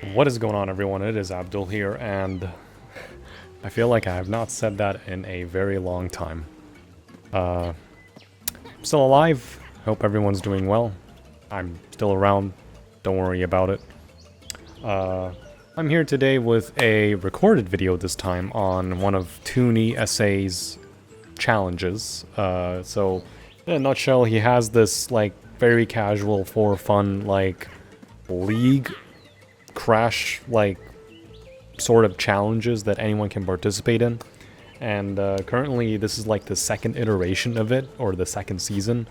What is going on, everyone? It is Abdul here, and I feel like I have not said that in a very long time. I'm still alive. Hope everyone's doing well. I'm still around. Don't worry about it. I'm here today with a recorded video this time on one of TooneySA's challenges. So, in a nutshell, he has this, like, very casual, for fun, like, league crash, like, sort of challenges that anyone can participate in. And currently this is like the second iteration of it, or the second season.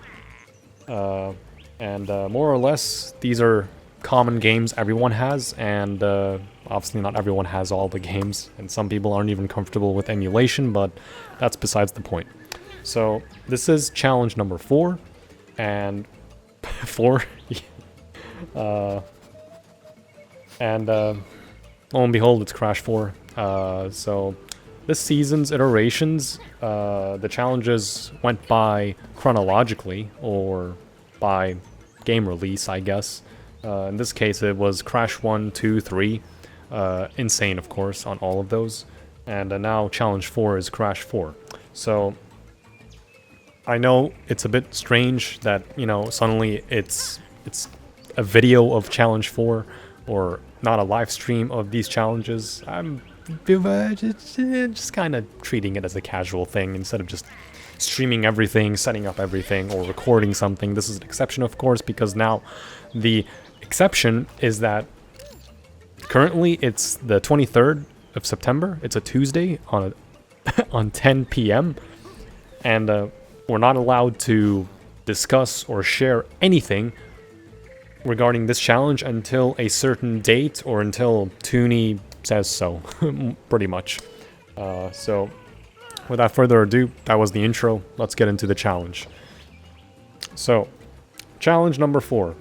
And more or less, these are common games everyone has, and obviously not everyone has all the games, and some people aren't even comfortable with emulation, but that's besides the point. So this is challenge number 4, and 4? And lo and behold, it's Crash 4. So this season's iterations, the challenges went by chronologically, or by game release, I guess. In this case, it was Crash 1, 2, 3, N.Sane, of course, on all of those. And now challenge 4 is Crash 4. So I know it's a bit strange that, you know, suddenly it's a video of challenge 4, or not a live stream of these challenges. I'm just kind of treating it as a casual thing instead of just streaming everything, setting up everything, or recording something. This is an exception, of course, because now the exception is that currently it's the 23rd of September. It's a Tuesday on on 10 p.m. and we're not allowed to discuss or share anything regarding this challenge until a certain date, or until Tooney says so, pretty much. So, without further ado, that was the intro. Let's get into the challenge. So, challenge number 4.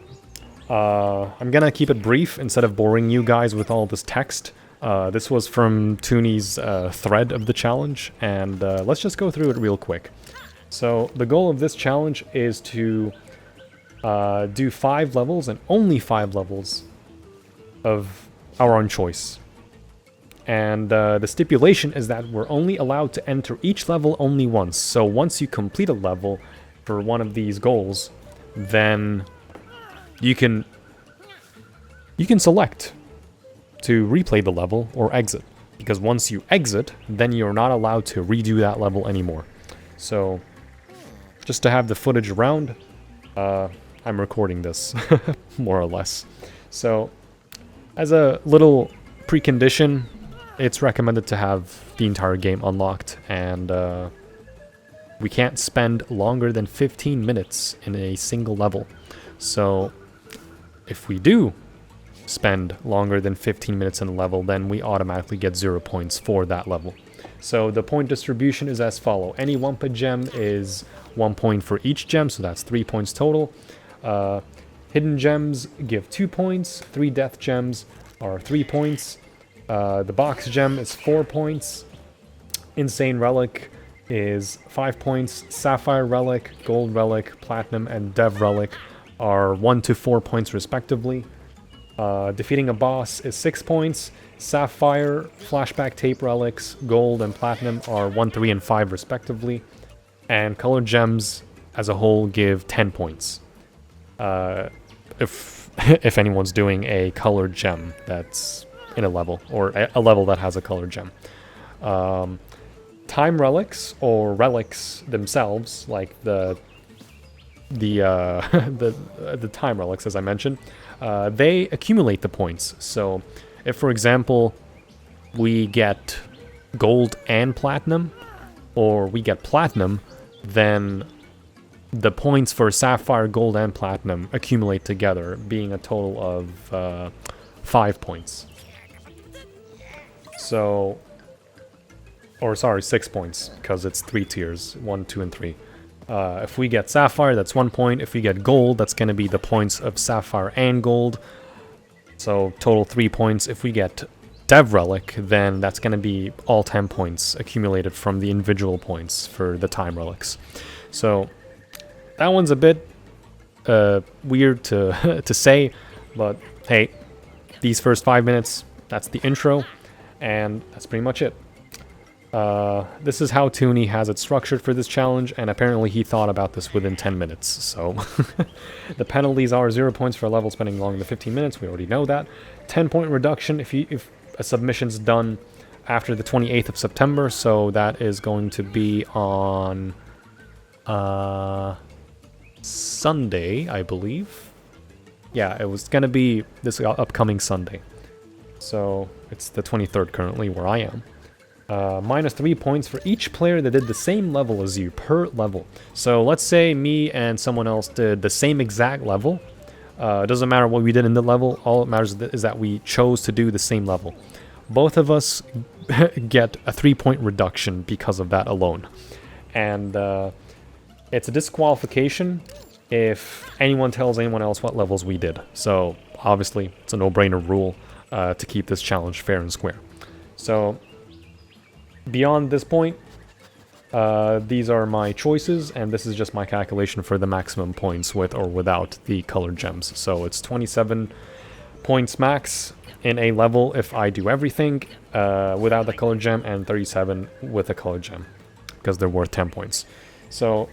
I'm gonna keep it brief instead of boring you guys with all this text. This was from Tooney's thread of the challenge, and let's just go through it real quick. So, the goal of this challenge is to do 5 levels, and only 5 levels of our own choice. And the stipulation is that we're only allowed to enter each level only once. So once you complete a level for one of these goals, then you can select to replay the level or exit. Because once you exit, then you're not allowed to redo that level anymore. So just to have the footage around, I'm recording this, more or less. So, as a little precondition, it's recommended to have the entire game unlocked, and we can't spend longer than 15 minutes in a single level. So, if we do spend longer than 15 minutes in a level, then we automatically get 0 points for that level. So the point distribution is as follows. Any Wumpa Gem is 1 point for each gem, so that's 3 points total. Hidden gems give 2 points. 3 death gems are 3 points. The box gem is 4 points. Sane Relic is 5 points. Sapphire Relic, Gold Relic, Platinum, and Dev Relic are 1 to 4 points respectively. Defeating a boss is 6 points. Sapphire, Flashback Tape Relics, Gold, and Platinum are 1, 3, and 5 respectively. And colored gems as a whole give 10 points. If anyone's doing a colored gem that's in a level, or a level that has a colored gem. Time relics, or relics themselves, like the time relics, as I mentioned, they accumulate the points. So if, for example, we get gold and platinum, or we get platinum, then the points for sapphire, gold, and platinum accumulate together, being a total of 5 points. So, or sorry, 6 points, because it's 3 tiers, 1, 2, and 3. If we get sapphire, that's 1 point. If we get gold, that's going to be the points of sapphire and gold. So total 3 points. If we get Dev Relic, then that's going to be all 10 points accumulated from the individual points for the time relics. So that one's a bit weird to to say, but hey, these first 5 minutes, that's the intro, and that's pretty much it. This is how Tooney has it structured for this challenge, and apparently he thought about this within 10 minutes, so... The penalties are 0 points for a level spending longer than 15 minutes, we already know that. 10-point reduction if a submission's done after the 28th of September, so that is going to be on... Sunday, I believe. Yeah, it was gonna be this upcoming Sunday. So, it's the 23rd currently where I am. Minus 3 points for each player that did the same level as you per level. So let's say me and someone else did the same exact level. It doesn't matter what we did in the level. All that matters is that we chose to do the same level. Both of us get a 3-point reduction because of that alone. And it's a disqualification if anyone tells anyone else what levels we did. So obviously it's a no-brainer rule to keep this challenge fair and square. So beyond this point, these are my choices, and this is just my calculation for the maximum points with or without the colored gems. So it's 27 points max in a level if I do everything without the colored gem, and 37 with a colored gem, because they're worth 10 points. So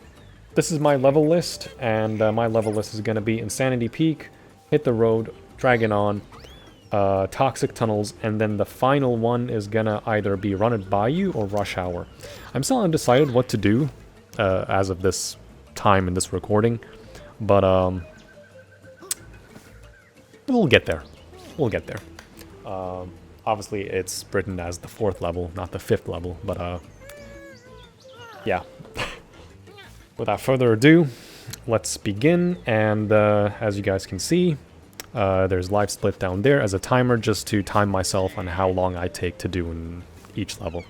this is my level list, and my level list is going to be N.Sanity Peak, Hit the Road, Draggin On, Toxic Tunnels, and then the final one is gonna either be Run at Bayou or Rush Hour. I'm still undecided what to do as of this time in this recording, but we'll get there. We'll get there. Obviously, it's written as the 4th level, not the 5th level, but yeah. Without further ado, let's begin, and as you guys can see, there's live split down there as a timer just to time myself on how long I take to do in each level.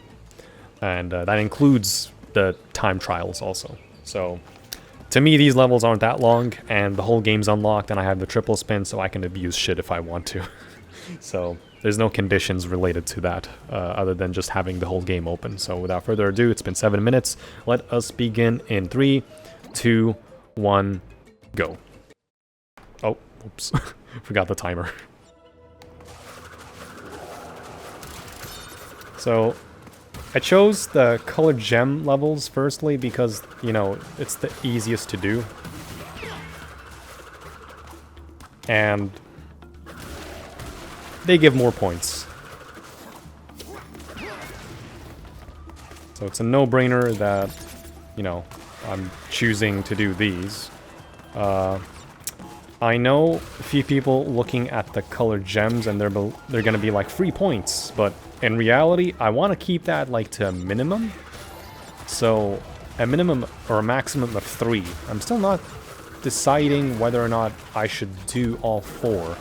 And that includes the time trials also. So to me, these levels aren't that long, and the whole game's unlocked, and I have the triple spin, so I can abuse shit if I want to. So there's no conditions related to that other than just having the whole game open. So without further ado, it's been 7 minutes. Let us begin in 3, 2, 1, go. Oh, oops. Forgot the timer. So I chose the colored gem levels firstly because, you know, it's the easiest to do. And they give more points. So it's a no-brainer that, you know, I'm choosing to do these. I know a few people looking at the colored gems and they're gonna be like 3 points, but in reality, I want to keep that like to a minimum. So a minimum or a maximum of 3. I'm still not deciding whether or not I should do all 4.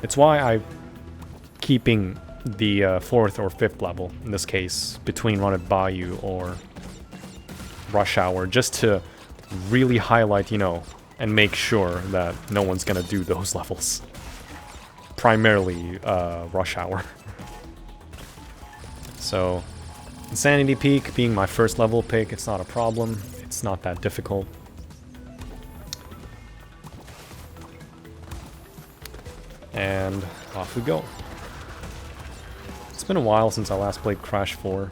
It's why I'm keeping the 4th or 5th level, in this case, between Run at Bayou or Rush Hour, just to really highlight, you know, and make sure that no one's gonna do those levels. Primarily, Rush Hour. So, N.Sanity Peak being my first level pick, it's not a problem. It's not that difficult. And off we go. It's been a while since I last played Crash 4.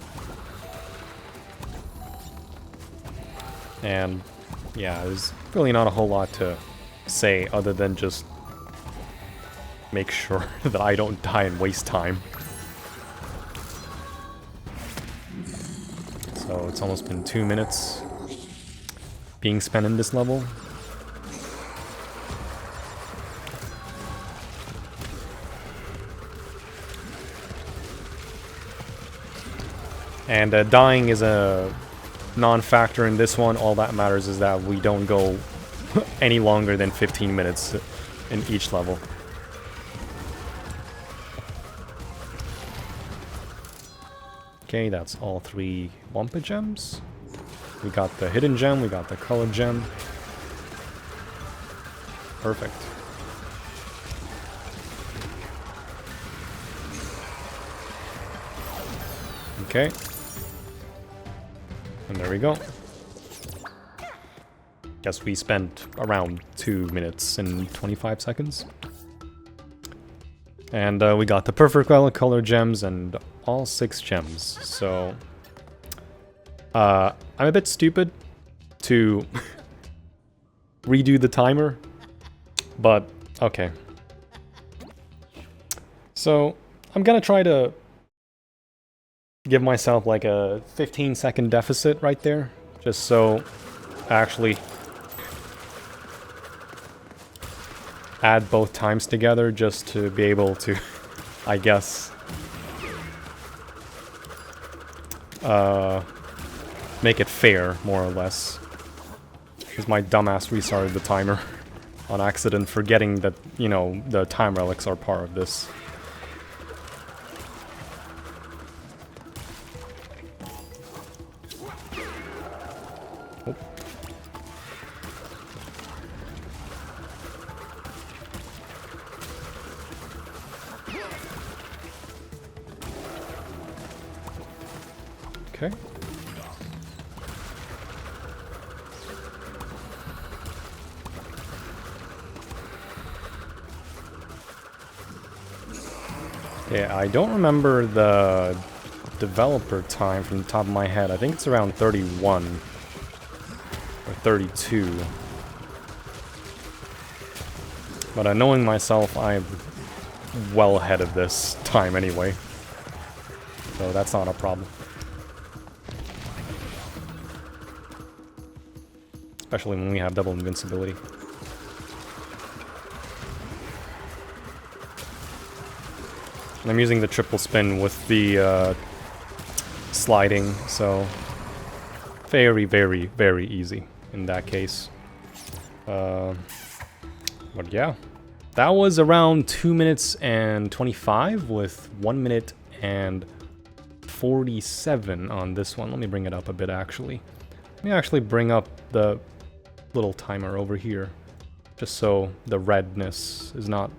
And yeah, there's really not a whole lot to say other than just make sure that I don't die and waste time. So it's almost been 2 minutes being spent in this level. And dying is a non-factor in this one. All that matters is that we don't go any longer than 15 minutes in each level. Okay, that's all 3 Wumpa Gems. We got the hidden gem, we got the colored gem. Perfect. Okay. And there we go. Guess we spent around 2 minutes and 25 seconds. And we got the perfect relic, color gems, and all 6 gems. So I'm a bit stupid to redo the timer, but okay. So I'm gonna try to give myself like a 15-second deficit right there, just so I actually add both times together, just to be able to, I guess, make it fair, more or less. Because my dumbass restarted the timer on accident, forgetting that, you know, the time relics are part of this. Oh. Okay. Yeah, I don't remember the developer time from the top of my head. I think it's around 31 or 32. But knowing myself, I'm well ahead of this time anyway. So that's not a problem. Especially when we have double invincibility. And I'm using the triple spin with the sliding, so very, very, very easy in that case. But yeah, that was around 2 minutes and 25 with 1 minute and 47 on this one. Let me bring it up a bit actually. Let me actually bring up the little timer over here, just so the redness is not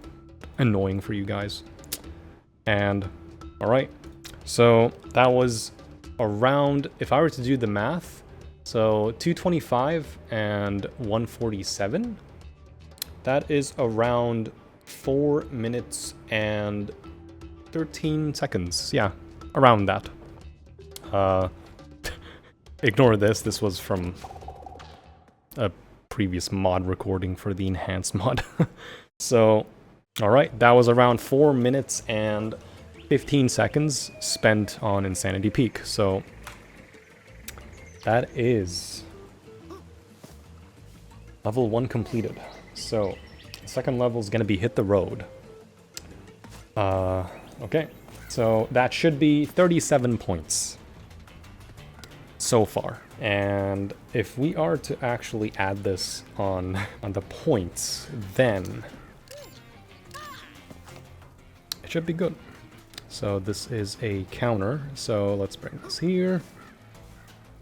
annoying for you guys. And alright, so that was around, if I were to do the math, so 225 and 147, that is around 4 minutes and 13 seconds. Yeah, around that. Ignore this, this was from a previous mod recording for the enhanced mod. So, alright, that was around 4 minutes and 15 seconds spent on Insanity Peak. So, that is level 1 completed. So, the second level is going to be Hit the Road. Okay, so that should be 37 points so far. And if we are to actually add this on the points, then it should be good. So this is a counter, so let's bring this here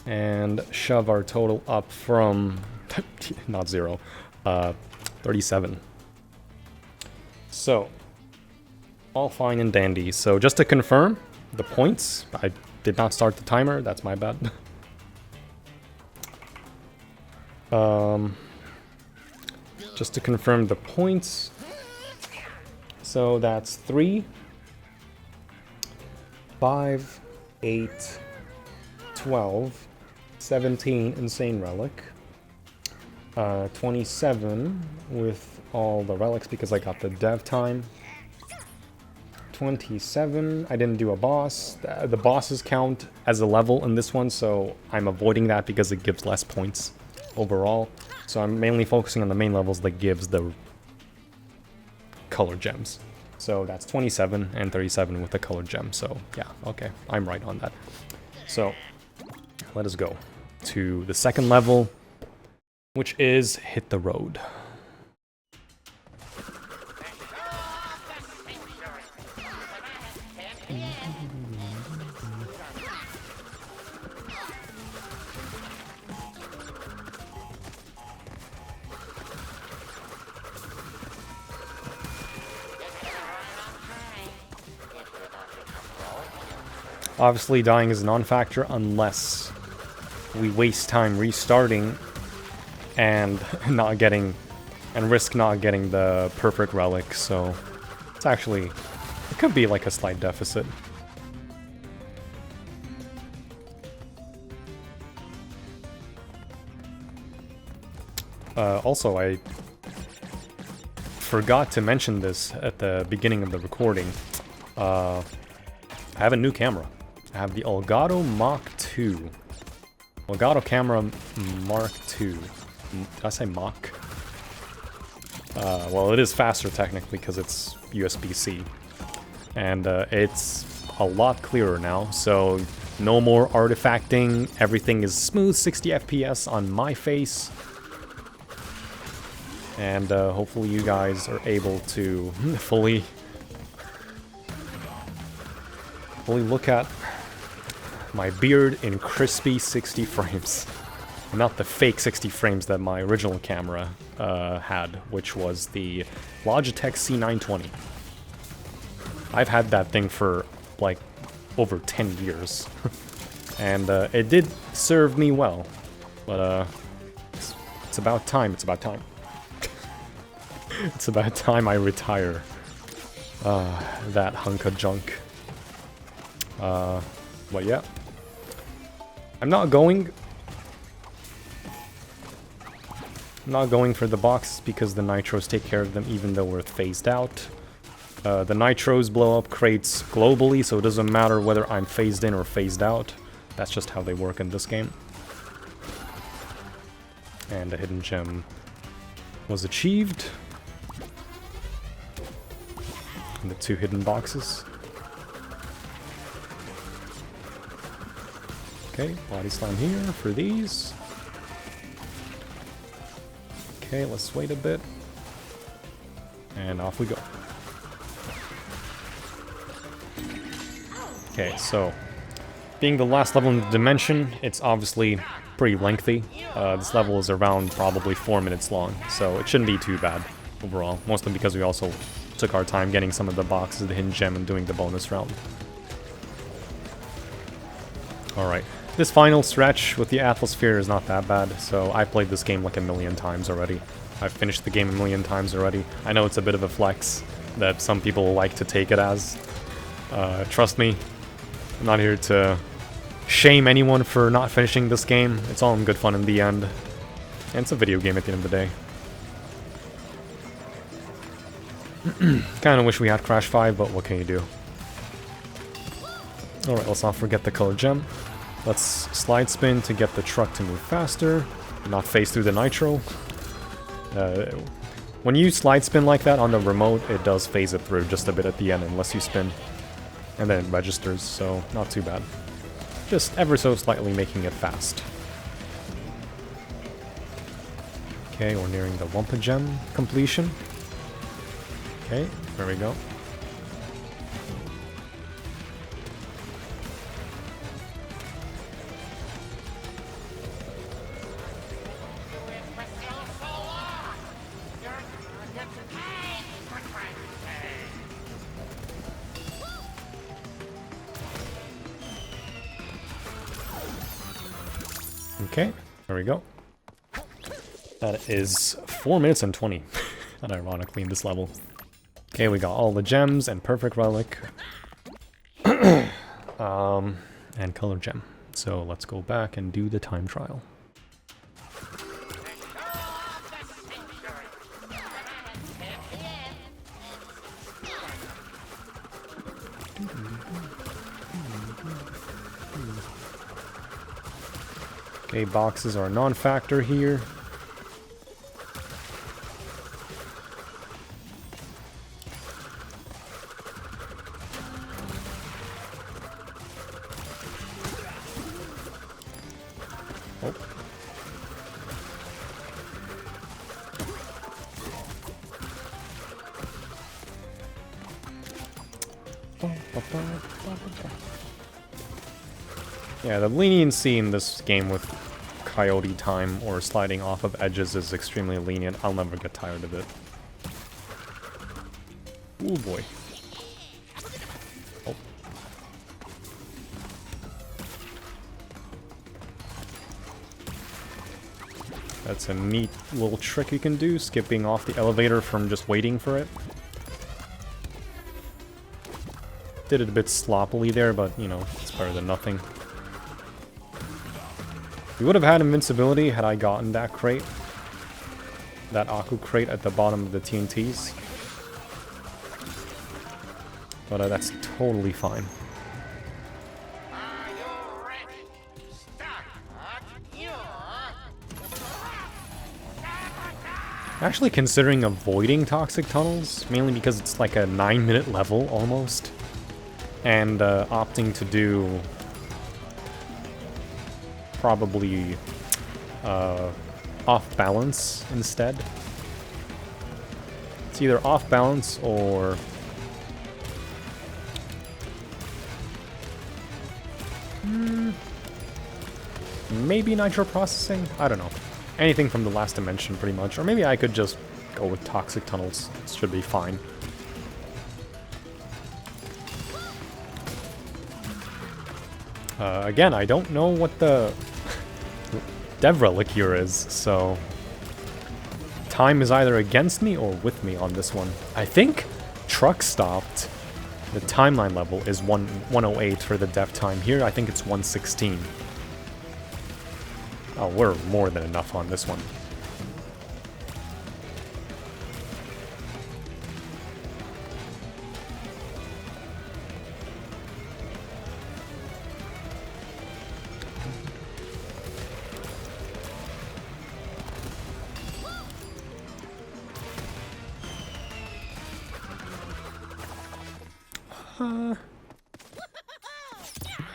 and shove our total up from not 0, 37. So all fine and dandy. So just to confirm the points, I did not start the timer, that's my bad. Just to confirm the points, so that's 3, 5, 8, 12, 17 Insane Relic, 27 with all the relics because I got the dev time, 27, I didn't do a boss. The bosses count as a level in this one, so I'm avoiding that because it gives less points overall. So I'm mainly focusing on the main levels that gives the color gems. So that's 27 and 37 with the color gem. So yeah, okay, I'm right on that. So let us go to the second level, which is Hit the Road. Obviously, dying is a non-factor unless we waste time restarting and risk not getting the perfect relic. So it's actually could be like a slight deficit. Also, I forgot to mention this at the beginning of the recording. I have a new camera. I have the Elgato Mach 2. Elgato camera Mark II. Did I say Mach? Well, it is faster technically because it's USB-C. And it's a lot clearer now, so no more artifacting. Everything is smooth 60 FPS on my face. And hopefully you guys are able to fully look at my beard in crispy 60 frames. Not the fake 60 frames that my original camera had, which was the Logitech C920. I've had that thing for like over 10 years. And it did serve me well. But it's about time, it's about time. It's about time I retire that hunk of junk. But yeah. I'm not going for the boxes because the nitros take care of them even though we're phased out. The nitros blow up crates globally, so it doesn't matter whether I'm phased in or phased out. That's just how they work in this game. And a hidden gem was achieved. And the 2 hidden boxes. Okay, body slam here for these. Okay, let's wait a bit. And off we go. Okay, so being the last level in the dimension, it's obviously pretty lengthy. This level is around probably 4 minutes long, so it shouldn't be too bad overall. Mostly because we also took our time getting some of the boxes, the hidden gem, and doing the bonus round. Alright, this final stretch with the Atmosphere is not that bad, so I played this game like a million times already. I've finished the game a million times already. I know it's a bit of a flex that some people like to take it as. Trust me, I'm not here to shame anyone for not finishing this game. It's all in good fun in the end. And it's a video game at the end of the day. Kinda wish we had Crash 5, but what can you do? Alright, let's not forget the colored gem. Let's slide spin to get the truck to move faster, not phase through the nitro. When you slide spin like that on the remote, it does phase it through just a bit at the end unless you spin. And then it registers, so not too bad. Just ever so slightly making it fast. Okay, we're nearing the Wumpa Gem completion. Okay, there we go. Okay, there we go. That is 4 minutes and 20. Not ironically in this level. Okay, we got all the gems and perfect relic. And color gem. So let's go back and do the time trial. Okay, boxes are a non-factor here. Yeah, the leniency in this game with coyote time or sliding off of edges is extremely lenient. I'll never get tired of it. Ooh boy. Oh. That's a neat little trick you can do, skipping off the elevator from just waiting for it. Did it a bit sloppily there, but, you know, it's better than nothing. We would have had invincibility had I gotten that crate. That Aku crate at the bottom of the TNTs. But that's totally fine. Actually considering avoiding toxic tunnels, mainly because it's like a 9-minute level almost. And opting to do probably off balance instead. It's either off balance or maybe nitro processing? I don't know. Anything from the last dimension pretty much. Or maybe I could just go with toxic tunnels. It should be fine. Again, I don't know what the Dev Relic here is, so time is either against me or with me on this one. I think truck stopped. The timeline level is 108 for the dev time. Here, I think it's 116. Oh, we're more than enough on this one.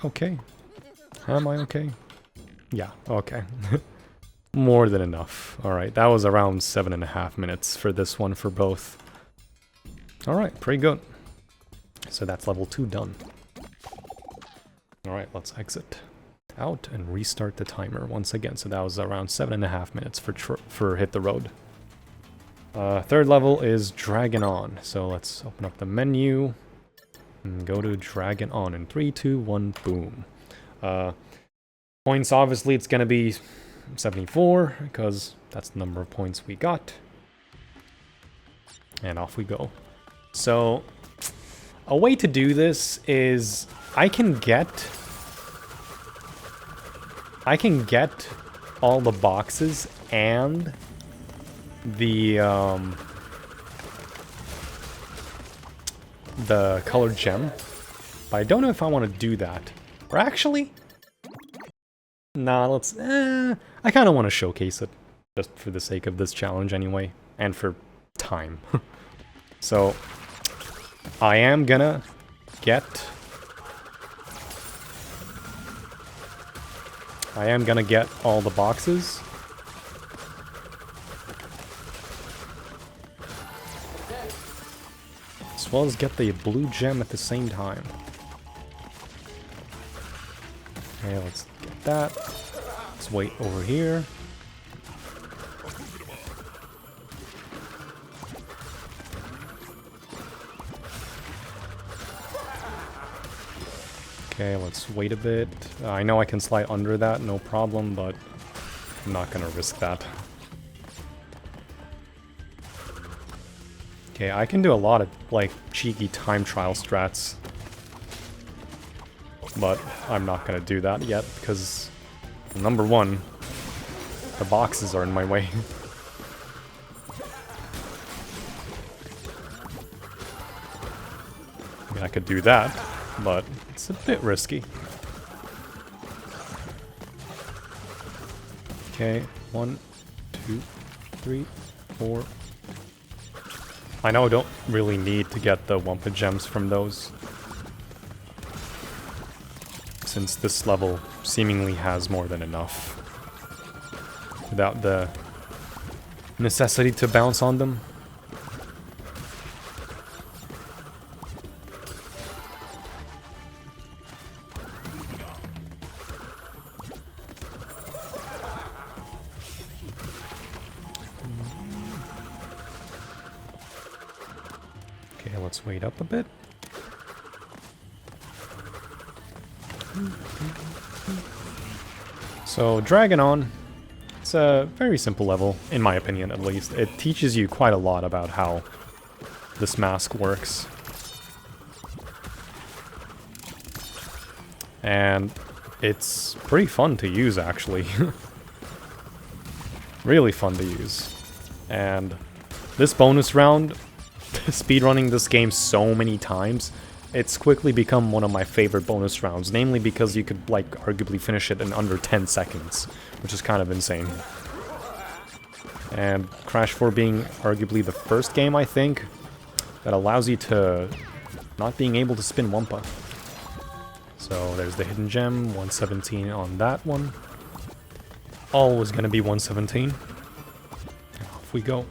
Okay. Am I okay? Yeah, okay. More than enough. Alright, that was around 7.5 minutes for this one for both. Alright, pretty good. So that's level 2 done. Alright, let's exit out and restart the timer once again. So that was around 7.5 minutes for Hit the Road. Third level is Draggin On. So let's open up the menu and go to Draggin On in 3, 2, 1, boom. Points, obviously, it's going to be 74, because that's the number of points we got. And off we go. So, a way to do this is I can get all the boxes and the colored gem, but I don't know if I want to do that. Or actually, nah, let's, I kind of want to showcase it, just for the sake of this challenge anyway, and for time. So, I am gonna get all the boxes. As well as get the blue gem at the same time. Okay, let's get that. Let's wait over here. Okay, let's wait a bit. I know I can slide under that, no problem, but I'm not gonna risk that. Okay, I can do a lot of, like, cheeky time trial strats. But I'm not gonna do that yet, because, number one, the boxes are in my way. I mean, I could do that, but it's a bit risky. Okay, 1, 2, 3, 4. I know I don't really need to get the Wumpa Gems from those, since this level seemingly has more than enough without the necessity to bounce on them. Okay, let's wait up a bit. So, Draggin On, it's a very simple level, in my opinion at least. It teaches you quite a lot about how this mask works. And it's pretty fun to use, actually. Really fun to use. And this bonus round, speedrunning this game so many times, it's quickly become one of my favorite bonus rounds, namely because you could, like, arguably finish it in under 10 seconds, which is kind of insane. And Crash 4 being arguably the first game, I think, that allows you to not being able to spin Wumpa. So there's the hidden gem, 117 on that one. Always gonna be 117. Off we go.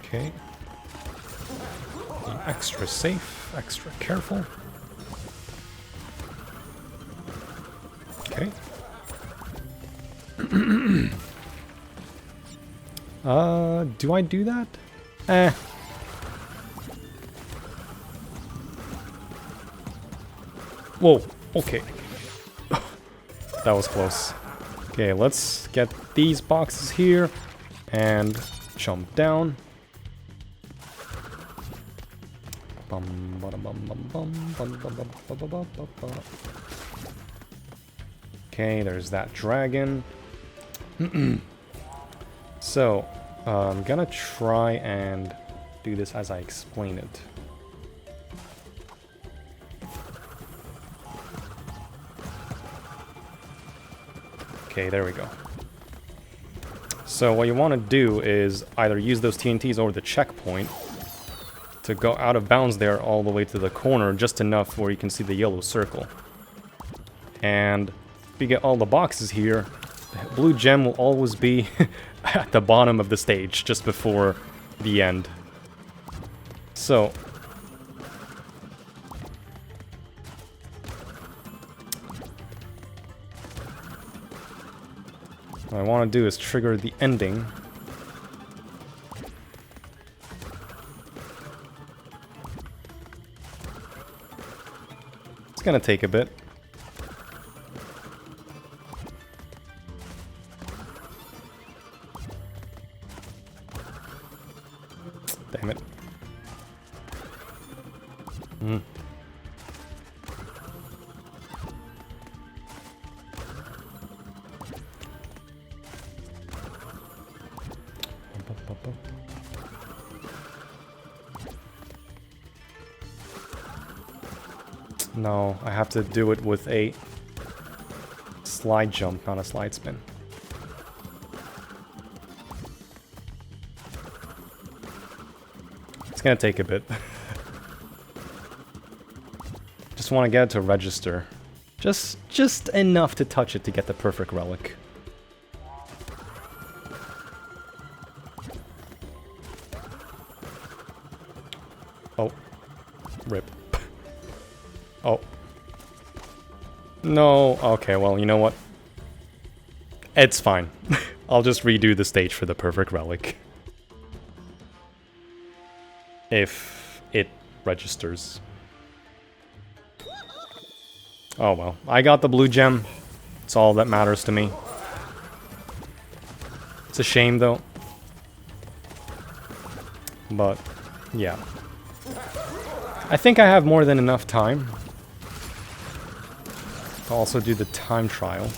Okay. Be extra safe, extra careful. Okay. Do I do that? Eh. Whoa, okay. That was close. Okay, let's get these boxes here and jump down. Okay, there's that dragon. So, I'm gonna try and do this as I explain it. Okay, there we go. So what you want to do is either use those TNTs over the checkpoint to go out of bounds there all the way to the corner, just enough where you can see the yellow circle. And if you get all the boxes here, the blue gem will always be at the bottom of the stage, just before the end. So what I want to do is trigger the ending. It's gonna take a bit. Damn it. No, I have to do it with a slide jump, not a slide spin. It's gonna take a bit. Just want to get it to register. Just enough to touch it to get the perfect relic. Oh. Rip. Oh. No. Okay, well, you know what? It's fine. I'll just redo the stage for the perfect relic. If it registers. Oh well. I got the blue gem. It's all that matters to me. It's a shame though. But, yeah. I think I have more than enough time to also do the time trial.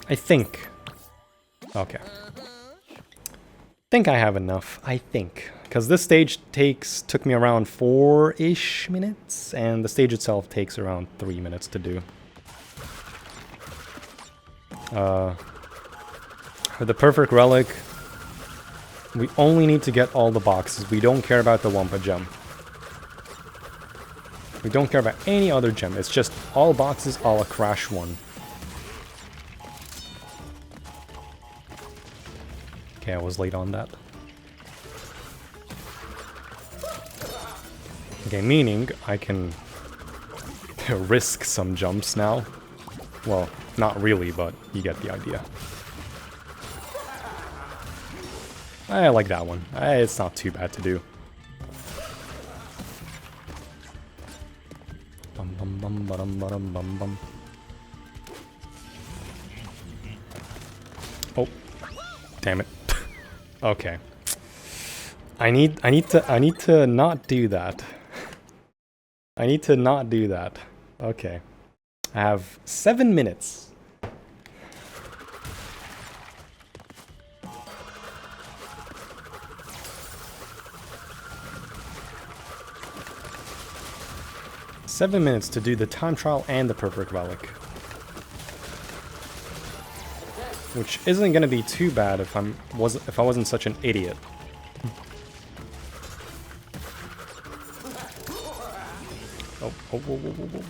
I think. Okay. Think I have enough. I think. Because this stage took me around 4-ish minutes, and the stage itself takes around 3 minutes to do. For the perfect relic, we only need to get all the boxes. We don't care about the Wumpa Gem. We don't care about any other gem. It's just all boxes a la Crash 1. Okay, I was late on that. Okay, meaning I can risk some jumps now. Well, not really, but you get the idea. I like that one. It's not too bad to do. Bum bum bum bum bum bum bum. Oh, damn it. Okay. I need to not do that. I need to not do that. Okay. I have 7 minutes. Seven minutes to do the time trial and the perfect relic. Which isn't gonna be too bad if I wasn't such an idiot. Oh, whoa, whoa, whoa, whoa, whoa.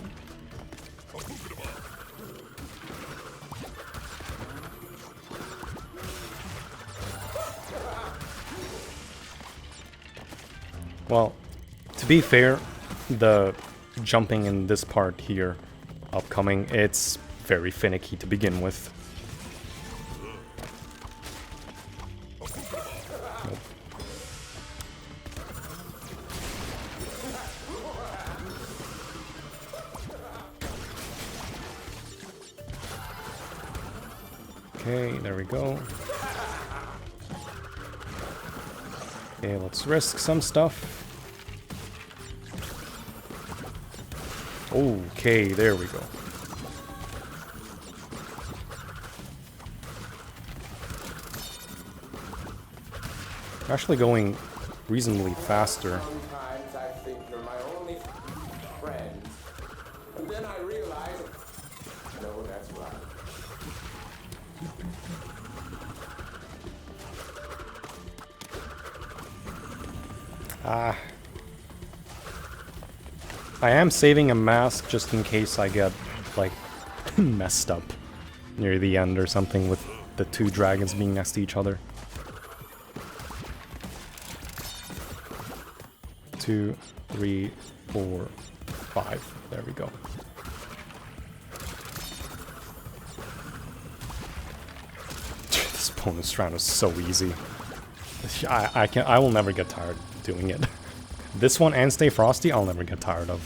Well, to be fair, the jumping in this part here, upcoming, it's very finicky to begin with. Nope. Okay, there we go. Okay, let's risk some stuff. Okay, there we go. I'm actually going reasonably faster. Sometimes I think you're my only friend. And then I realize, no, that's right. I am saving a mask just in case I get, like, messed up near the end or something with the two dragons being next to each other. 2, 3, 4, 5. There we go. This bonus round is so easy. I will never get tired of doing it. This one and Stay Frosty, I'll never get tired of.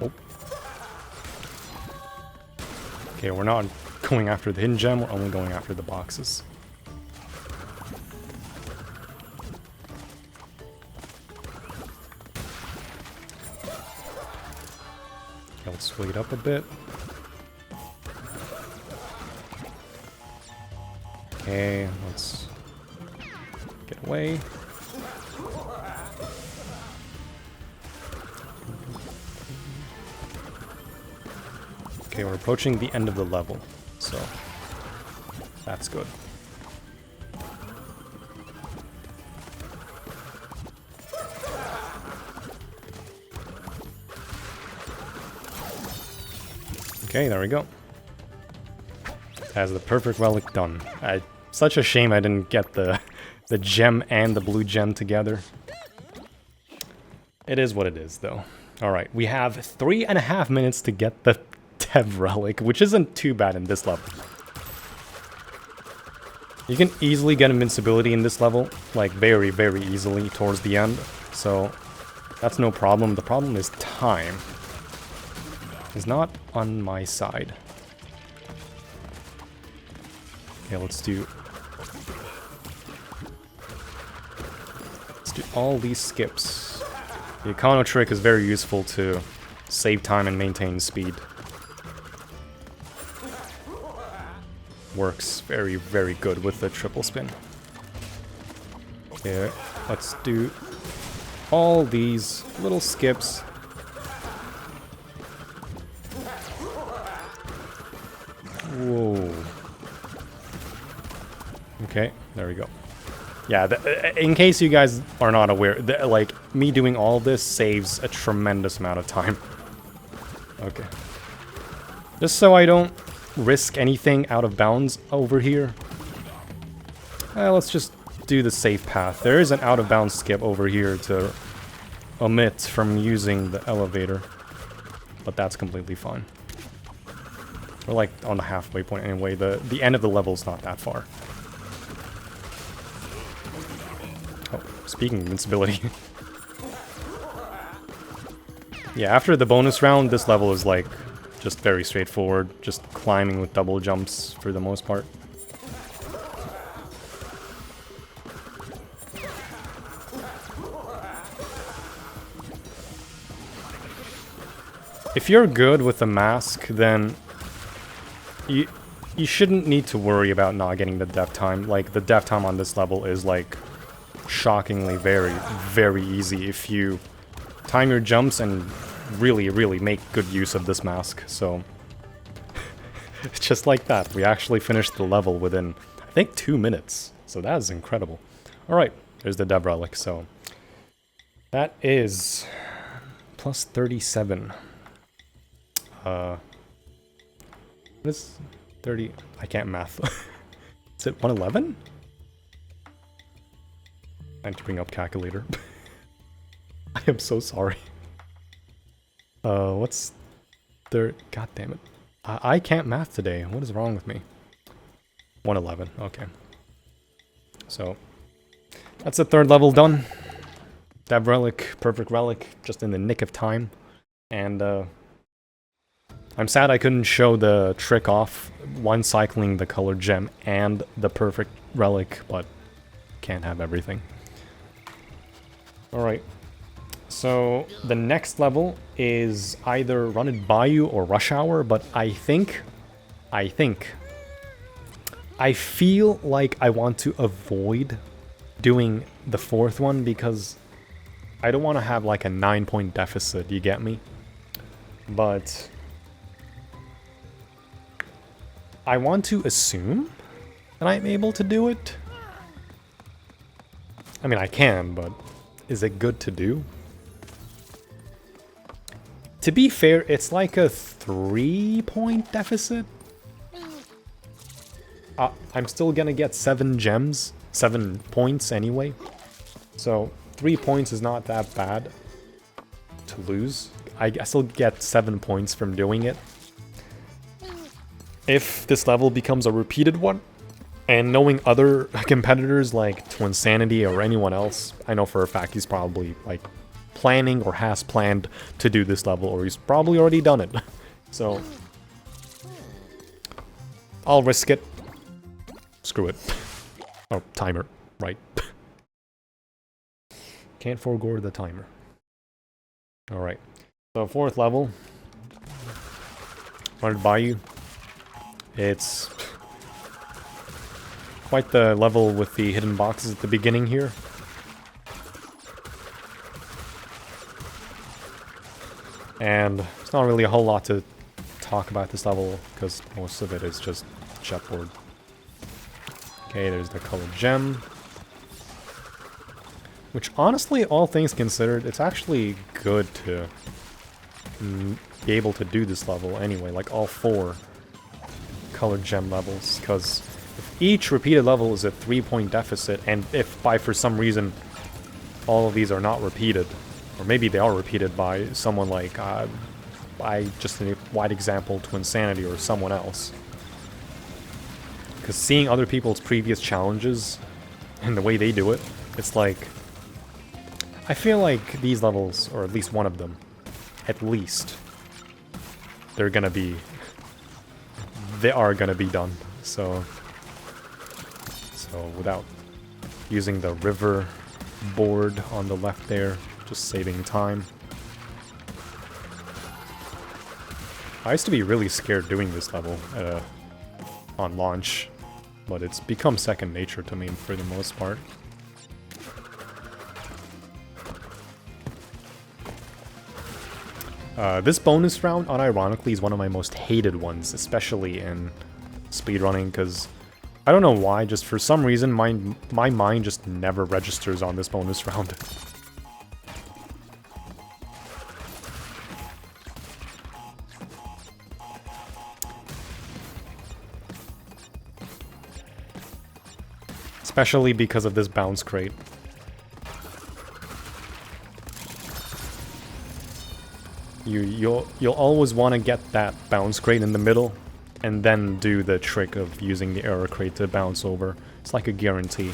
Oh. Okay, we're not going after the hidden gem, we're only going after the boxes. Okay, let's wait up a bit. Okay, let's get away. Okay, we're approaching the end of the level, so that's good. Okay, there we go. Has the perfect relic done. Such a shame I didn't get the gem and the blue gem together. It is what it is, though. Alright, we have 3.5 minutes to get the Dev Relic, which isn't too bad in this level. You can easily get invincibility in this level, like very, very easily towards the end, so that's no problem. The problem is time. It's not on my side. Okay, let's do all these skips. The Econo trick is very useful to save time and maintain speed. Works very, very good with the triple spin. Okay, let's do all these little skips. Whoa. Okay, there we go. Yeah, in case you guys are not aware, like, me doing all this saves a tremendous amount of time. Okay. Just so I don't risk anything out of bounds over here, let's just do the safe path. There is an out of bounds skip over here to omit from using the elevator, but that's completely fine. We're like on the halfway point anyway. The end of the level is not that far. Oh, speaking of invincibility. Yeah, after the bonus round, this level is like just very straightforward, just climbing with double jumps for the most part. If you're good with the mask, then you shouldn't need to worry about not getting the death time. Like, the death time on this level is like shockingly very, very easy if you time your jumps and really make good use of this mask. So it's just like that. We actually finished the level within, I think, 2 minutes. So that is incredible. Alright, there's the Dev Relic. So that is plus 37. What is 30? I can't math. Is it 111? I need to bring up calculator. I am so sorry. What's third? God damn it. I can't math today. What is wrong with me? 111. Okay. So that's the third level done. Dev Relic, perfect relic, just in the nick of time. And I'm sad I couldn't show the trick off, one cycling the colored gem and the perfect relic, but can't have everything. Alright, so the next level is either Run at Bayou or Rush Hour, but I feel like I want to avoid doing the fourth one because I don't want to have like a 9-point deficit, you get me? But I want to assume that I'm able to do it. I mean, I can, but is it good to do? To be fair, it's like a 3-point deficit. I'm still gonna get 7 gems, 7 points anyway. So 3 points is not that bad to lose. I still get 7 points from doing it. If this level becomes a repeated one, and knowing other competitors like N.Sanity or anyone else, I know for a fact he's probably like planning or has planned to do this level, or he's probably already done it. So I'll risk it. Screw it. Oh, timer, right. Can't forego the timer. Alright, so fourth level. Run at Bayou. It's quite the level with the hidden boxes at the beginning here. And there's not really a whole lot to talk about this level, because most of it is just chessboard. Okay, there's the colored gem. Which, honestly, all things considered, it's actually good to be able to do this level anyway, like all 4 colored gem levels, because if each repeated level is a 3-point deficit, and if by for some reason all of these are not repeated, or maybe they are repeated by someone like, just a wide example to N.Sanity or someone else. Because seeing other people's previous challenges and the way they do it, it's like, I feel like these levels, or at least one of them, at least, they are gonna be done. So without using the river board on the left there, just saving time. I used to be really scared doing this level on launch, but it's become second nature to me for the most part. This bonus round, unironically, is one of my most hated ones, especially in speedrunning, because I don't know why, just for some reason, my mind just never registers on this bonus round. Especially because of this bounce crate. You'll always want to get that bounce crate in the middle, and then do the trick of using the error crate to bounce over. It's like a guarantee,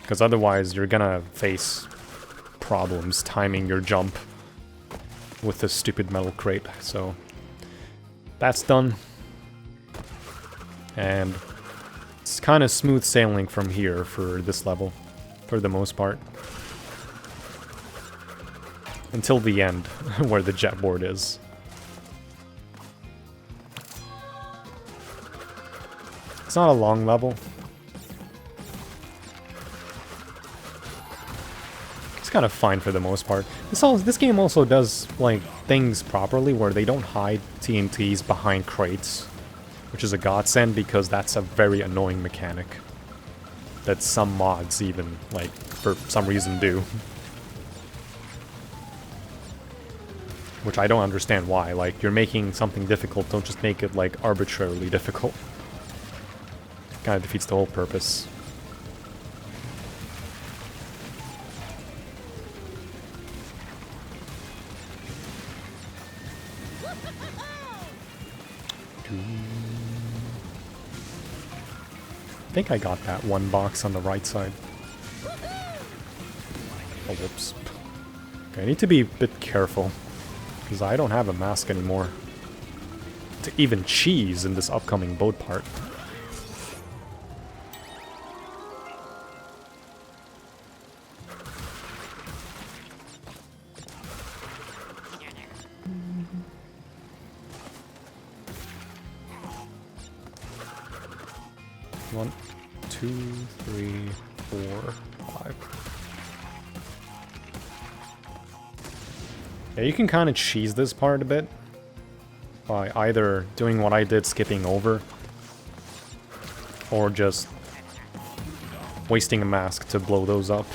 because otherwise you're gonna face problems timing your jump. with this stupid metal crate. So that's done. And it's kind of smooth sailing from here for this level, for the most part. Until the end, where the jet board is. It's not a long level. It's kind of fine for the most part. This game also does, like, things properly where they don't hide TNTs behind crates. Which is a godsend because that's a very annoying mechanic. That some mods even, like, for some reason do. Which I don't understand why. Like, you're making something difficult, don't just make it, like, arbitrarily difficult. Kind of defeats the whole purpose. I think I got that one box on the right side. Oh, whoops. Okay, I need to be a bit careful, because I don't have a mask anymore to even cheese in this upcoming boat part. One, two, three, four, five. Yeah, you can kind of cheese this part a bit by either doing what I did, skipping over, or just wasting a mask to blow those up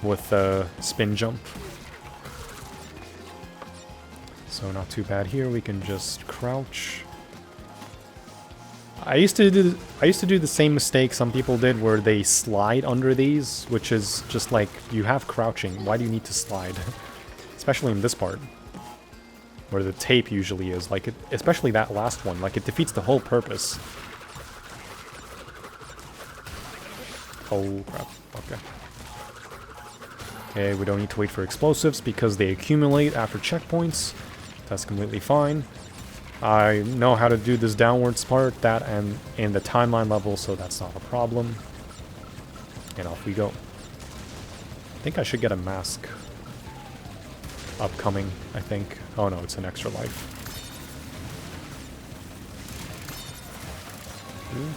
with a spin jump. So not too bad here, we can just crouch. I used to do the same mistake some people did where they slide under these, which is just like, you have crouching, why do you need to slide? Especially in this part, where the tape usually is, like, especially that last one, like, it defeats the whole purpose. Oh crap, okay. Okay, we don't need to wait for explosives because they accumulate after checkpoints. That's completely fine. I know how to do this downwards part, that and in the timeline level, so that's not a problem. And off we go. I think I should get a mask. Upcoming, I think. Oh no, it's an extra life.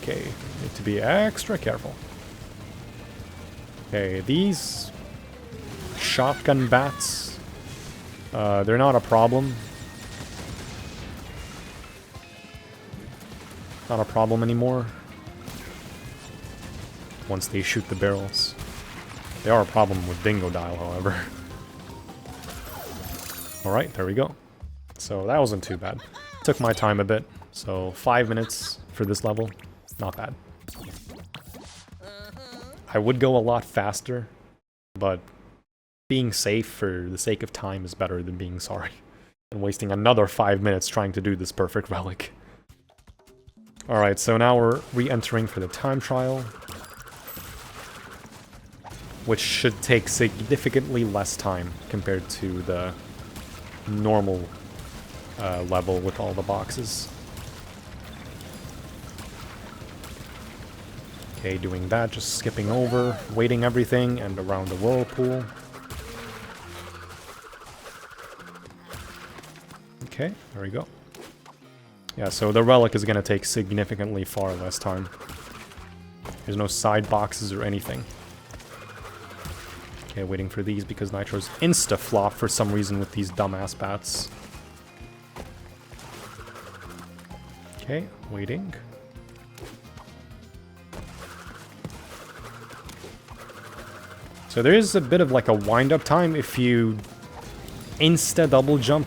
Okay, need to be extra careful. Okay, these shotgun bats, they're not a problem. Not a problem anymore. Once they shoot the barrels. They are a problem with Dingo Dial, however. Alright, there we go. So that wasn't too bad. Took my time a bit. So 5 minutes for this level. Not bad. I would go a lot faster, but being safe for the sake of time is better than being sorry. And wasting another 5 minutes trying to do this perfect relic. Alright, so now we're re-entering for the time trial, which should take significantly less time compared to the normal level with all the boxes. Okay, doing that, just skipping over, waiting everything, and around the whirlpool. Okay, there we go. Yeah, so the relic is going to take significantly far less time. There's no side boxes or anything. Okay, waiting for these because Nitro's insta-flop for some reason with these dumbass bats. Okay, waiting. So there is a bit of like a wind-up time if you insta-double jump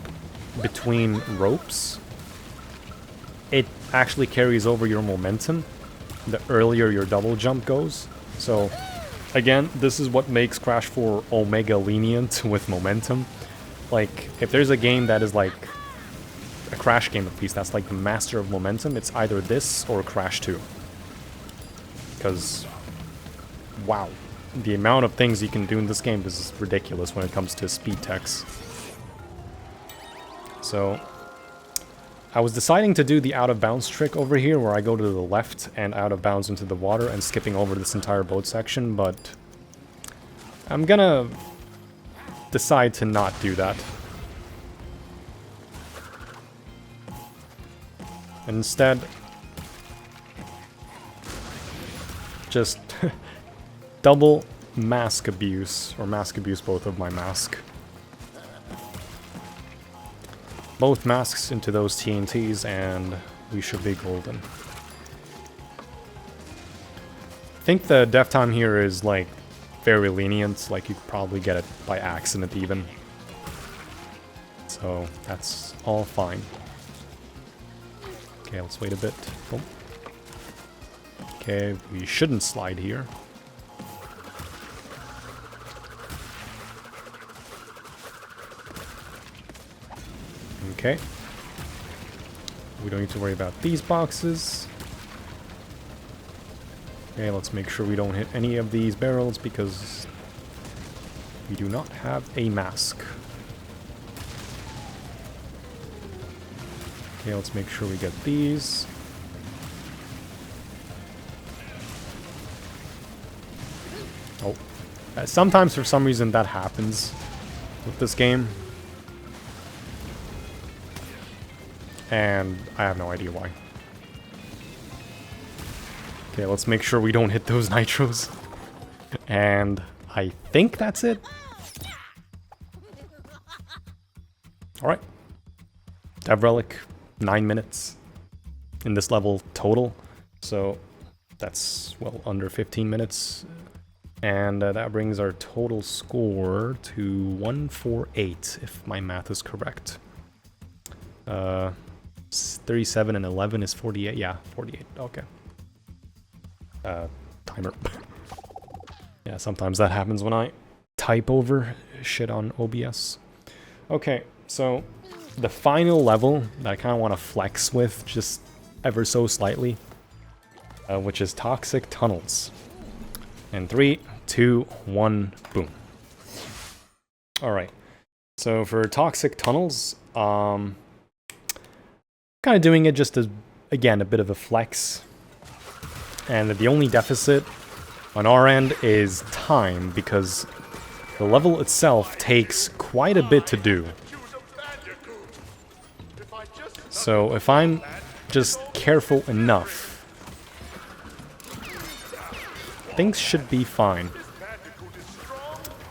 between ropes. It actually carries over your momentum the earlier your double jump goes. So, again, this is what makes Crash 4 Omega lenient with momentum. Like, if there's a game that is like a Crash game at least, that's like the master of momentum, it's either this or Crash 2. Because, wow, the amount of things you can do in this game is ridiculous when it comes to speed techs. So I was deciding to do the out of bounds trick over here where I go to the left and out of bounds into the water and skipping over this entire boat section, but I'm gonna decide to not do that. Instead, just double mask abuse, or mask abuse both of my mask. Both masks into those TNTs and we should be golden. I think the death time here is like very lenient, like you could probably get it by accident even. So that's all fine. Okay, let's wait a bit. Oh. Okay, we shouldn't slide here. Okay. We don't need to worry about these boxes. Okay, let's make sure we don't hit any of these barrels because we do not have a mask. Okay, let's make sure we get these. Oh. Sometimes for some reason that happens with this game. And I have no idea why. Okay, let's make sure we don't hit those nitros. And I think that's it. Alright. Dev Relic, 9 minutes in this level total. So that's, well, under 15 minutes. And that brings our total score to 148, if my math is correct. 37 and 11 is 48. Yeah, 48. Okay. Timer. Yeah, sometimes that happens when I type over shit on OBS. Okay, so the final level that I kind of want to flex with just ever so slightly, which is Toxic Tunnels. And 3, 2, 1, boom. Alright. So for Toxic Tunnels, kind of doing it just as, again, a bit of a flex. And the only deficit on our end is time, because the level itself takes quite a bit to do. So if I'm just careful enough, things should be fine.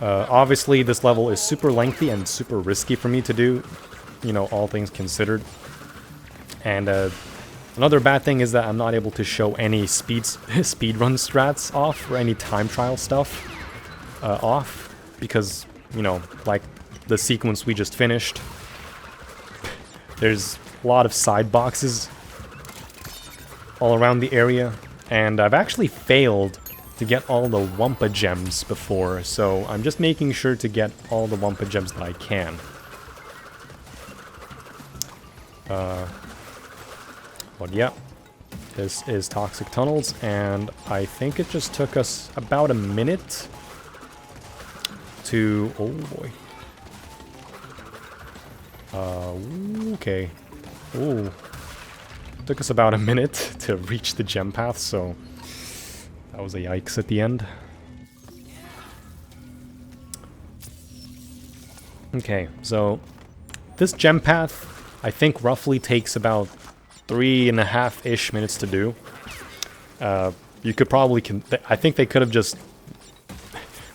Obviously, this level is super lengthy and super risky for me to do, you know, all things considered. And another bad thing is that I'm not able to show any speedrun strats off or any time trial stuff off, because, you know, like the sequence we just finished, there's a lot of side boxes all around the area, and I've actually failed to get all the Wumpa Gems before, so I'm just making sure to get all the Wumpa Gems that I can. But yeah, this is Toxic Tunnels, and I think it just took us about a minute to... oh boy. Okay. Ooh. Took us about a minute to reach the gem path, so that was a yikes at the end. Okay, so this gem path, I think roughly takes about 3.5-ish minutes to do. You could probably... I think they could have just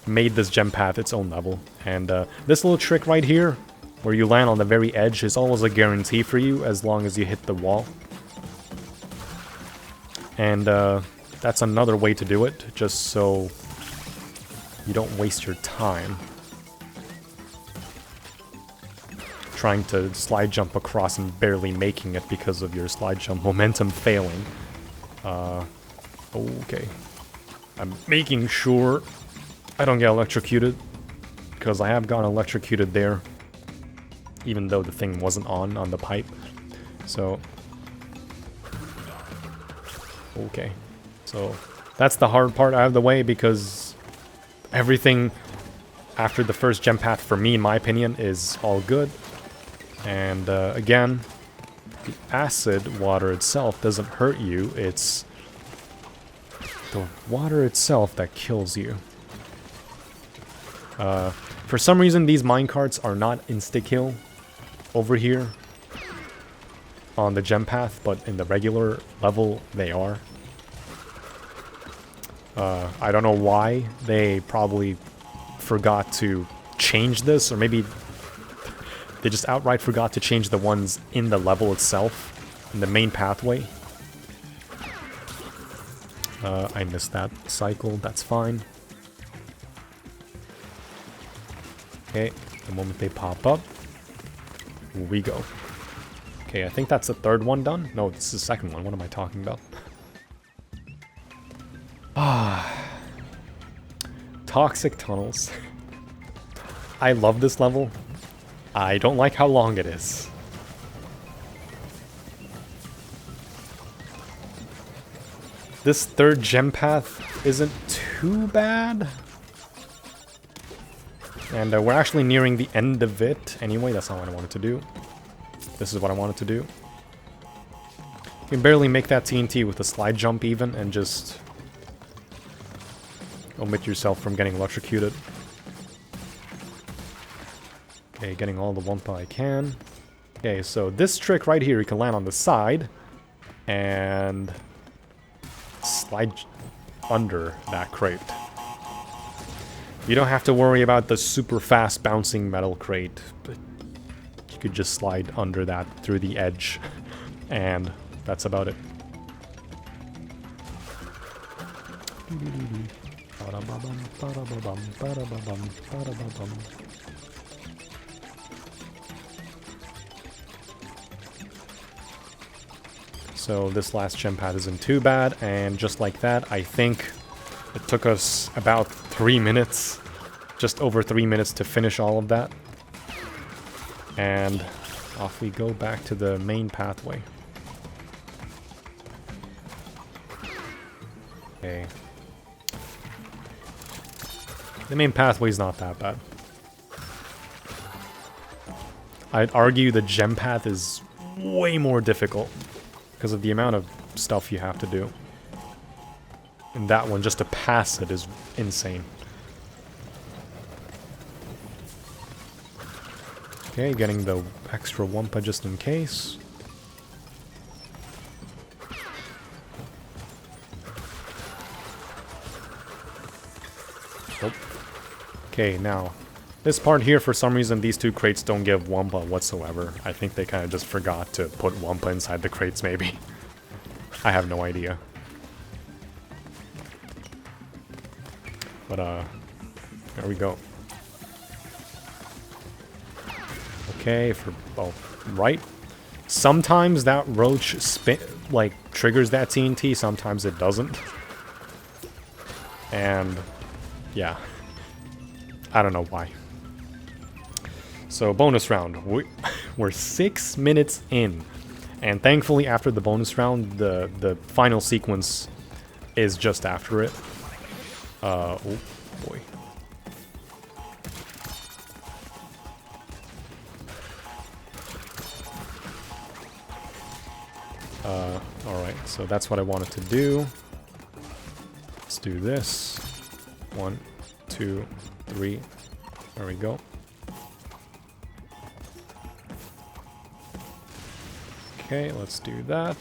made this gem path its own level. And this little trick right here, where you land on the very edge, is always a guarantee for you as long as you hit the wall. And that's another way to do it, just so you don't waste your time trying to slide jump across and barely making it because of your slide jump momentum failing. Okay. I'm making sure I don't get electrocuted, because I have gotten electrocuted there, even though the thing wasn't on the pipe. So... okay. So that's the hard part out of the way, because everything after the first gem path, for me, in my opinion, is all good. And again, the acid water itself doesn't hurt you, it's the water itself that kills you. For some reason, these minecarts are not insta-kill over here on the gem path, but in the regular level, they are. I don't know why. They probably forgot to change this, or maybe they just outright forgot to change the ones in the level itself, in the main pathway. I missed that cycle, that's fine. Okay, the moment they pop up, we go. Okay, I think that's the third one done. No, it's the second one. What am I talking about? Toxic tunnels. I love this level. I don't like how long it is. This third gem path isn't too bad. And we're actually nearing the end of it. Anyway, that's not what I wanted to do. This is what I wanted to do. You can barely make that TNT with a slide jump even, and just omit yourself from getting electrocuted. Okay, getting all the Wumpa I can. Okay, so this trick right here, you can land on the side and slide under that crate. You don't have to worry about the super fast bouncing metal crate. But you could just slide under that through the edge, and that's about it. So this last gem pad isn't too bad, and just like that, I think it took us about 3 minutes, just over 3 minutes to finish all of that. And off we go back to the main pathway. Okay. The main pathway's not that bad. I'd argue the gem path is way more difficult because of the amount of stuff you have to do. And that one, just to pass it, is insane. Okay, getting the extra Wumpa just in case. Nope. Okay, now, this part here, for some reason, these two crates don't give Wumpa whatsoever. I think they kind of just forgot to put Wumpa inside the crates, maybe. I have no idea. But, there we go. Okay, for, oh, right. Sometimes that roach triggers that TNT, sometimes it doesn't. And, yeah. I don't know why. So, bonus round. We're 6 minutes in. And thankfully, after the bonus round, the final sequence is just after it. Oh, boy. Alright, so that's what I wanted to do. Let's do this. 1, 2, 3. There we go. Okay, let's do that.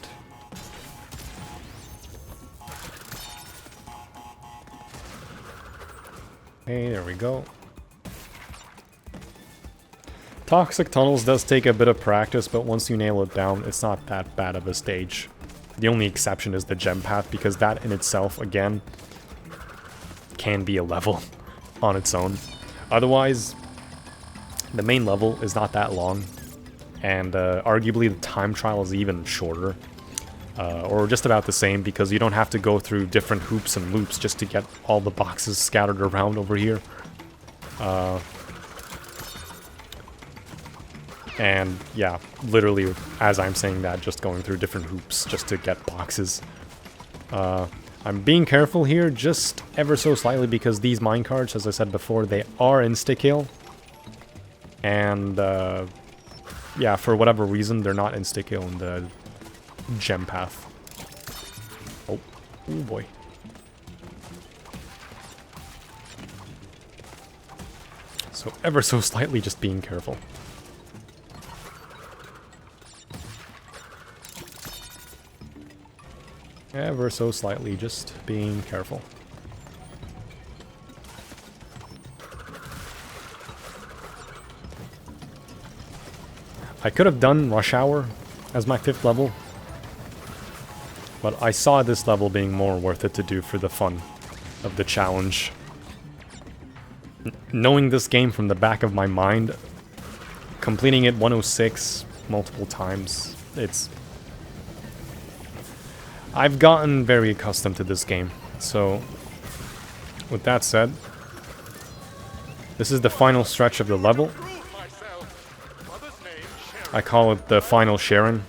Okay, there we go. Toxic Tunnels does take a bit of practice, but once you nail it down, it's not that bad of a stage. The only exception is the gem path, because that in itself, again, can be a level on its own. Otherwise, the main level is not that long, and arguably the time trial is even shorter. Or just about the same, because you don't have to go through different hoops and loops just to get all the boxes scattered around over here. And yeah, literally, as I'm saying that, just going through different hoops just to get boxes. I'm being careful here, just ever so slightly, because these minecarts, as I said before, they are insta-kill. And yeah, for whatever reason, they're not insta-kill in the gem path. Oh, oh boy. So ever so slightly just being careful. Ever so slightly just being careful. I could have done Rush Hour as my 5th level, but I saw this level being more worth it to do for the fun of the challenge. Knowing this game from the back of my mind, completing it 106 multiple times, I've gotten very accustomed to this game. So, with that said, this is the final stretch of the level. I call it the final Sharon,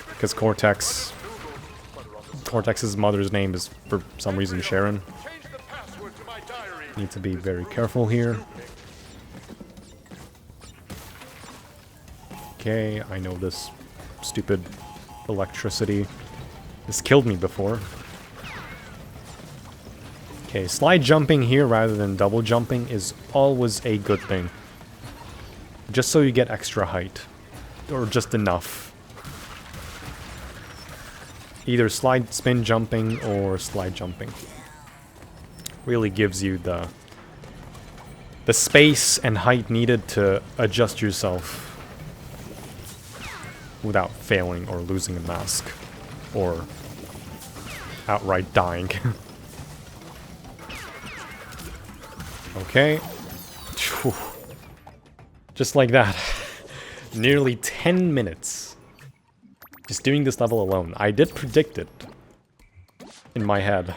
because Cortex's mother's name is, for some reason, Sharon. Need to be very careful here. Okay, I know this stupid electricity has killed me before. Okay, slide jumping here rather than double jumping is always a good thing. Just so you get extra height. Or just enough. Either slide spin jumping or slide jumping. Really gives you the space and height needed to adjust yourself without failing or losing a mask. Or outright dying. Okay. Whew. Just like that. Nearly 10 minutes. Just doing this level alone. I did predict it in my head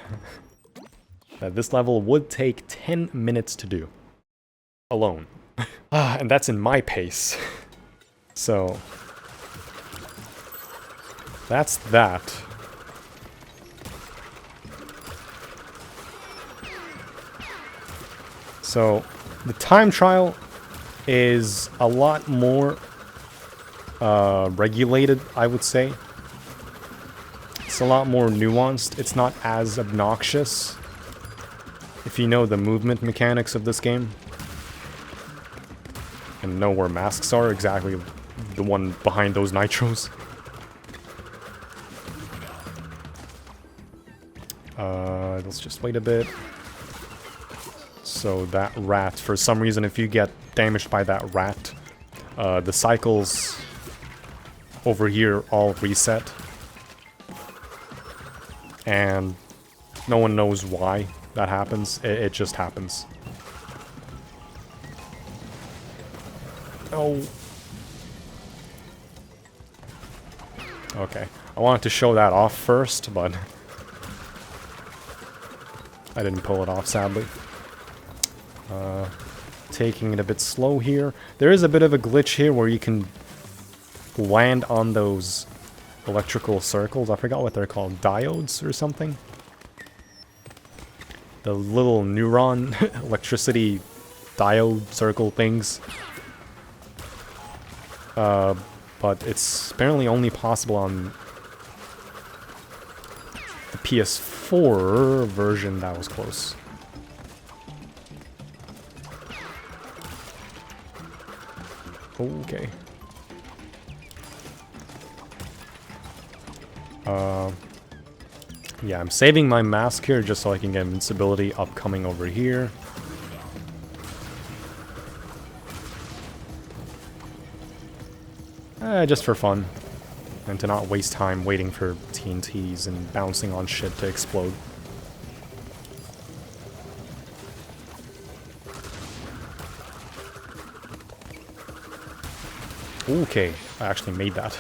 that this level would take 10 minutes to do. Alone. And that's in my pace. So that's that. So the time trial is a lot more regulated, I would say. It's a lot more nuanced. It's not as obnoxious. If you know the movement mechanics of this game. And know where masks are, exactly the one behind those nitros. Let's just wait a bit. So that rat, for some reason, if you get damaged by that rat, the cycles over here all reset. And no one knows why that happens. It just happens. Oh. Okay. I wanted to show that off first, but I didn't pull it off, sadly. Taking it a bit slow here. There is a bit of a glitch here where you can land on those electrical circles. I forgot what they're called. Diodes or something? The little neuron electricity diode circle things. But it's apparently only possible on the PS4 version. That was close. Okay. Yeah, I'm saving my mask here just so I can get invincibility upcoming over here. Just for fun. And to not waste time waiting for TNTs and bouncing on shit to explode. Okay, I actually made that.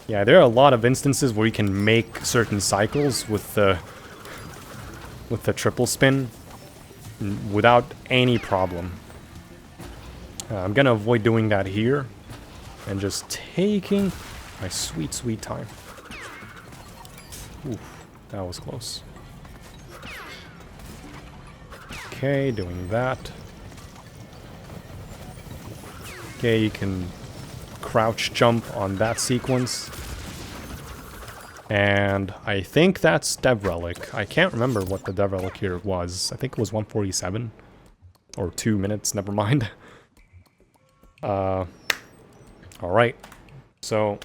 Yeah, there are a lot of instances where you can make certain cycles with the triple spin without any problem. I'm gonna avoid doing that here and just taking my sweet, sweet time. Oof, that was close. Okay, doing that. Okay, you can crouch jump on that sequence. And I think that's Dev Relic. I can't remember what the Dev Relic here was. I think it was 147. Or 2 minutes, never mind. Alright. So,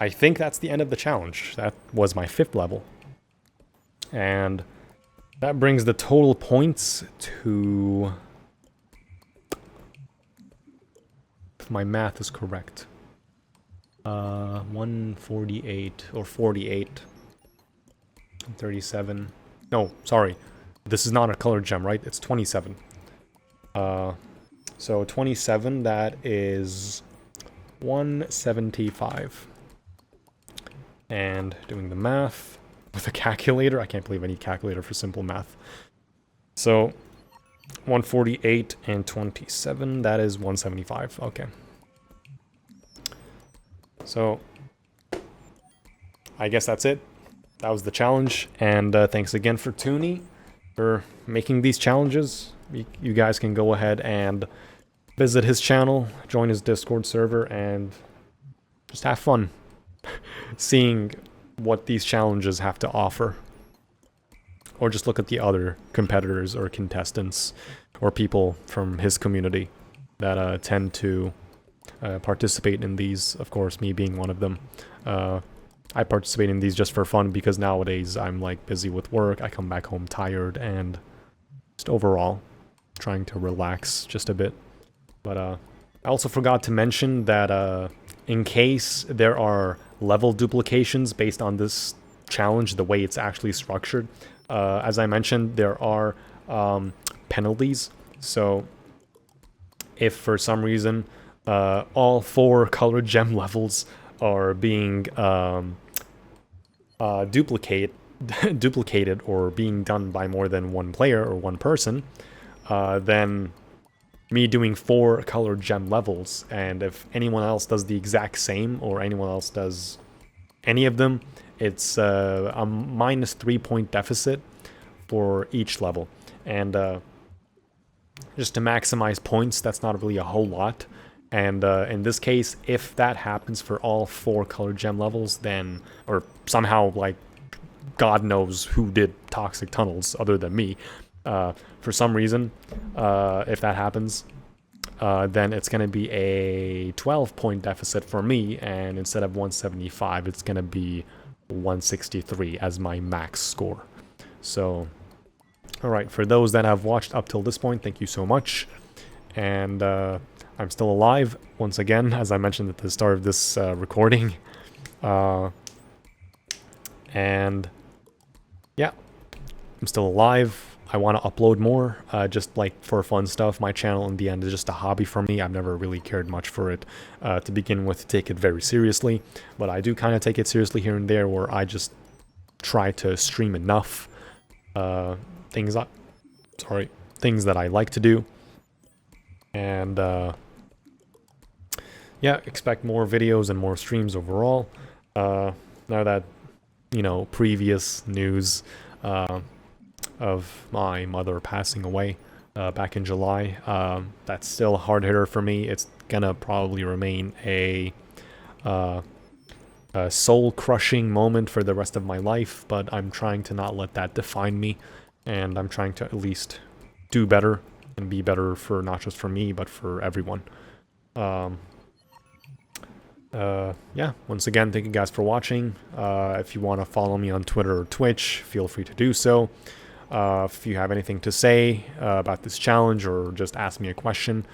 I think that's the end of the challenge. That was my 5th level. And that brings the total points to... if my math is correct. 148 or 48. 37. No, sorry. This is not a colored gem, right? It's 27. So 27, that is 175. And doing the math with a calculator. I can't believe I need calculator for simple math. So 148 and 27, that is 175. Okay. So I guess that's it. That was the challenge. And thanks again for Tooney for making these challenges. You guys can go ahead and visit his channel, join his Discord server, and just have fun seeing what these challenges have to offer. Or just look at the other competitors or contestants or people from his community that tend to participate in these, of course, me being one of them. I participate in these just for fun because nowadays I'm like busy with work, I come back home tired, and just overall trying to relax just a bit. But I also forgot to mention that in case there are level duplications based on this challenge, the way it's actually structured, as I mentioned, there are penalties. So if for some reason all 4 colored gem levels are being duplicated or being done by more than one player or one person, then me doing 4 colored gem levels, and if anyone else does the exact same or anyone else does any of them, it's a -3 point deficit for each level. And just to maximize points, that's not really a whole lot. And in this case, if that happens for all 4 colored gem levels, then, or somehow, like, God knows who did toxic tunnels other than me, for some reason, if that happens, then it's going to be a 12 point deficit for me, and instead of 175, it's going to be 163 as my max score. So, alright, for those that have watched up till this point, thank you so much. And I'm still alive, once again, as I mentioned at the start of this recording. And yeah, I'm still alive. I want to upload more, just like for fun stuff. My channel in the end is just a hobby for me. I've never really cared much for it to begin with, to take it very seriously. But I do kind of take it seriously here and there, where I just try to stream enough things that I like to do. And yeah, expect more videos and more streams overall. Now that, you know, previous news of my mother passing away back in July, that's still a hard hitter for me. It's gonna probably remain a soul-crushing moment for the rest of my life, but I'm trying to not let that define me, and I'm trying to at least do better and be better for not just for me, but for everyone. Yeah, once again, thank you guys for watching. If you want to follow me on Twitter or Twitch, feel free to do so. If you have anything to say about this challenge or just ask me a question,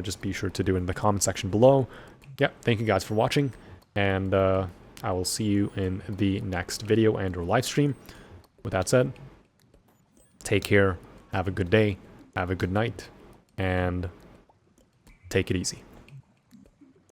just be sure to do it in the comment section below. Yeah, thank you guys for watching, and I will see you in the next video and or live stream. With that said, take care, have a good day, have a good night, and take it easy.